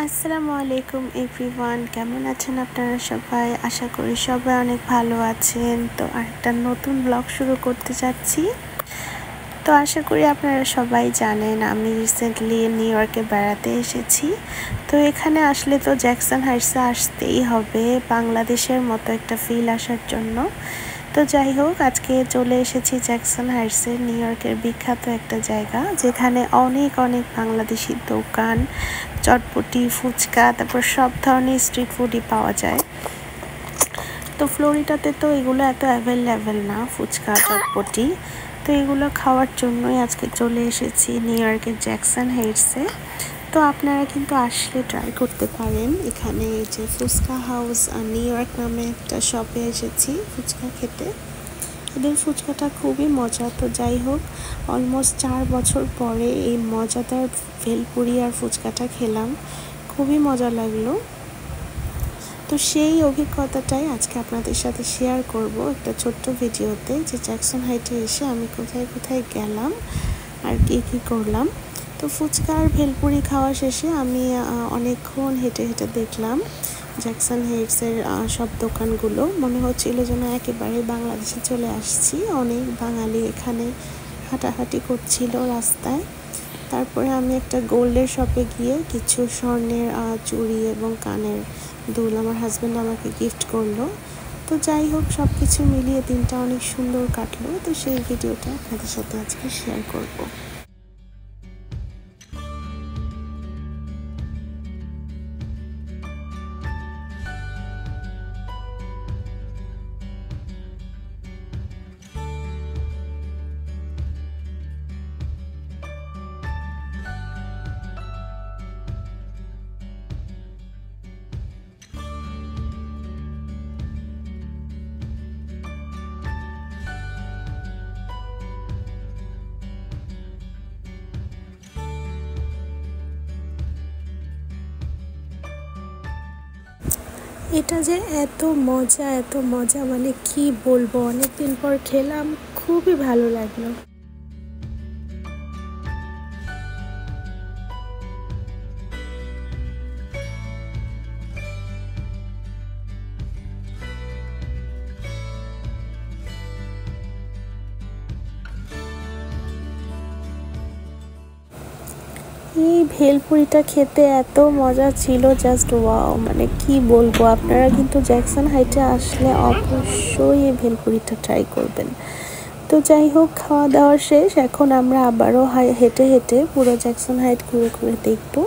আসসালামু আলাইকুম এভরিওয়ান, কেমন আছেন আপনারা সবাই? আশা করি সবাই অনেক ভালো আছেন। তো আরেকটা নতুন ব্লগ শুরু করতে যাচ্ছি। তো আশা করি আপনারা সবাই জানেন আমি রিসেন্টলি নিউ ইয়র্কে বেড়াতে এসেছি। তো এখানে আসলে তো জ্যাকসন হাইটসে আসতেই হবে বাংলাদেশের মতো একটা ফিল আসার জন্য। তো যাই হোক, আজকে চলে এসেছি জ্যাকসন হাইটসে, নিউ ইয়র্কের বিখ্যাত একটা জায়গা যেখানে অনেক বাংলাদেশি দোকান, চটপটি, ফুচকা, তারপর সব ধরনের স্ট্রিট ফুডই পাওয়া যায়। তো ফ্লোরিডাতে তো এগুলো এত অ্যাভেলেবেল না, ফুচকা, চটপটি। তো এগুলো খাওয়ার জন্যই আজকে চলে এসেছি নিউ ইয়র্কের জ্যাকসন হাইটসে। তো আপনারা কিন্তু আসলে ট্রাই করতে পারেন। এখানে এই যে ফুচকা হাউস নিউ ইয়র্ক নামে একটা শপে এসেছি ফুচকা খেতে। এদের ফুচকাটা খুবই মজা। তো যাই হোক, অলমোস্ট 4 বছর পরে এই মজাদার ভেলপুরি আর ফুচকাটা খেলাম, খুবই মজা লাগলো। তো সেই অভিজ্ঞতাটাই আজকে আপনাদের সাথে শেয়ার করব একটা ছোট্ট ভিডিওতে, যে জ্যাকসন হাইটে এসে আমি কোথায় গেলাম আর কি করলাম। তো ফুচকা আর ভেলপুরি খাওয়া শেষে আমি অনেকক্ষণ হেঁটে দেখলাম জ্যাকসন হাইটসের সব দোকানগুলো। মনে হচ্ছিল যেন একেবারে বাংলাদেশে চলে আসছি। অনেক বাঙালি এখানে হাঁটাহাঁটি করছিল রাস্তায়। তারপরে আমি একটা গোল্ডের শপে গিয়ে কিছু স্বর্ণের চুড়ি এবং কানের দুল আমার হাজব্যান্ড আমাকে গিফট করলো। তো যাই হোক, সব কিছু মিলিয়ে দিনটা অনেক সুন্দর কাটলো। তো সেই ভিডিওটা আপনাদের সাথে আজকে শেয়ার করব। এটা যে এত মজা মানে কি বলবো, অনেকদিন পর খেলাম, খুবই ভালো লাগলো। এই ভেলপুরিটা খেতে এত মজা ছিল, জাস্ট ওয়াও, মানে কি বলবো। আপনারা কিন্তু জ্যাকসন হাইটে আসলে অবশ্যই এই ভেলপুরিটা ট্রাই করবেন। তো যাই হোক, খাওয়া দাওয়া শেষ। এখন আমরা আবারও হেঁটে পুরো জ্যাকসন হাইট ঘুরে দেখবো।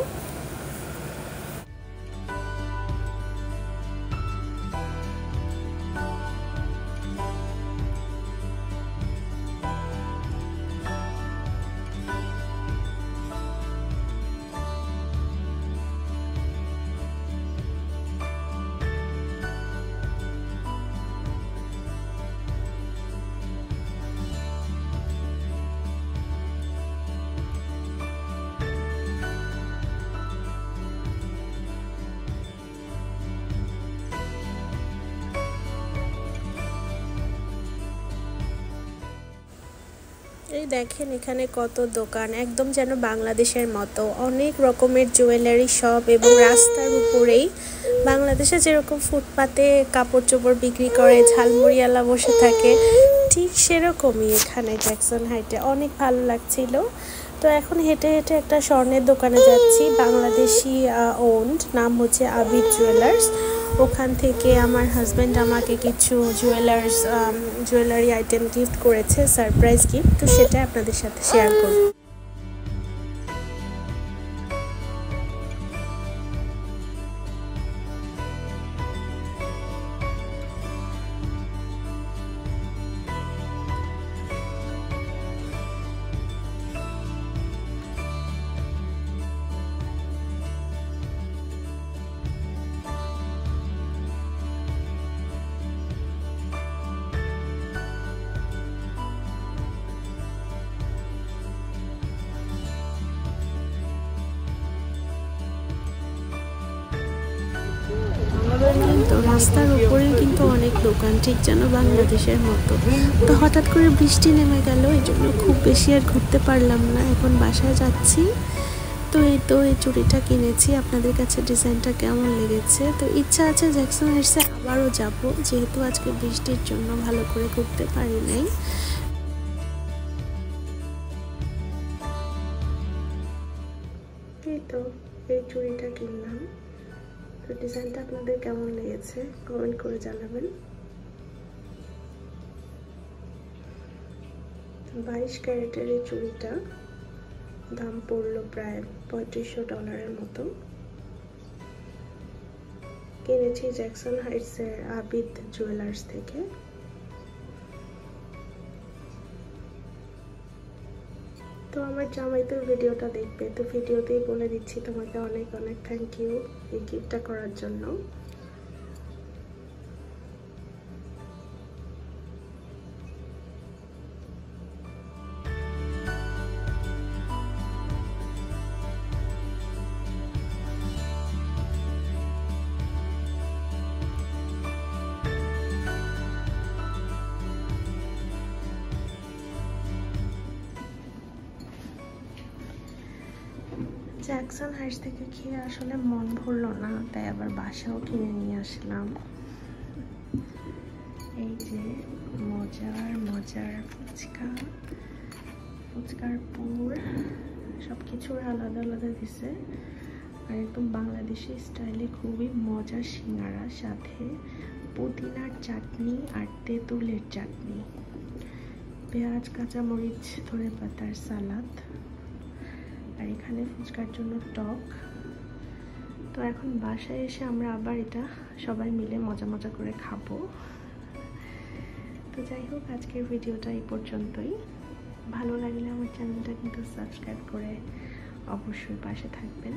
এই দেখেন এখানে কত দোকান, একদম যেন বাংলাদেশের মতো। অনেক রকমের জুয়েলারি শপ এবং রাস্তার উপরেই বাংলাদেশে যেরকম ফুটপাতে কাপড় চোপড় বিক্রি করে ঝালমুড়িওয়ালা বসে থাকে, ঠিক সেরকমই এখানে জ্যাকসন হাইটে। অনেক ভালো লাগছিল। তো এখন হেঁটে একটা স্বর্ণের দোকানে যাচ্ছি, বাংলাদেশি ওন্ড, নাম হচ্ছে আবির জুয়েলার্স। ওখান থেকে আমার হাজব্যান্ড আমাকে কিছু জুয়েলারি আইটেম গিফট করেছে, সারপ্রাইজ গিফট। তো সেটা আপনাদের সাথে শেয়ার করব। তো রাস্তার উপরে কিন্তু অনেক দোকান, ঠিক যেন বাংলাদেশের মতো। তো হঠাৎ করে বৃষ্টি নেমে গেল, এই জন্য খুব বেশি আর ঘুরতে পারলাম না। এখন বাসায় যাচ্ছি। তো এই চুড়িটা কিনেছি। আপনাদের কাছে ডিজাইনটা কেমন লেগেছে? তো ইচ্ছা আছে জ্যাকসন হাইটসে আবারও যাব, যেহেতু আজকে বৃষ্টির জন্য ভালো করে ঘুরতে পারি নাই। এই তো এই চুড়িটা কিনলাম। তো ডিজাইনটা আপনাদের কেমন লেগেছে কমেন্ট করে জানাবেন। 22 ক্যারেটের এই চুড়িটা দাম পড়লো প্রায় $3500 মতো। কিনেছি জ্যাকসন হাইটসের আবিদ জুয়েলার্স থেকে। তো আমার জামাইদের ভিডিওটা দেখবে, তো ভিডিওতেই বলে দিচ্ছি তোমাকে অনেক অনেক থ্যাংক ইউ এই গিফটটা করার জন্য। জ্যাকসন হাইটস থেকে খেয়ে আসলে মন ভরলো না, তাই আবার বাসাও কিনে নিয়ে আসলাম। এই যে মজার ফুচকার পুর, সব কিছুর আলাদা আলাদা দিছে। আর একদম বাংলাদেশি স্টাইলে খুবই মজার সিঙ্গারা, সাথে পুদিনার চাটনি আর তেঁতুলের চাটনি, পেঁয়াজ কাঁচামরিচ ধনেপাতার সালাদ, আর এখানে ফুচকার জন্য টক। তো এখন বাসায় এসে আমরা আবার এটা সবাই মিলে মজা করে খাবো। তো যাই হোক, আজকের ভিডিওটা এই পর্যন্তই। ভালো লাগলে আমার চ্যানেলটা কিন্তু সাবস্ক্রাইব করে অবশ্যই পাশে থাকবেন।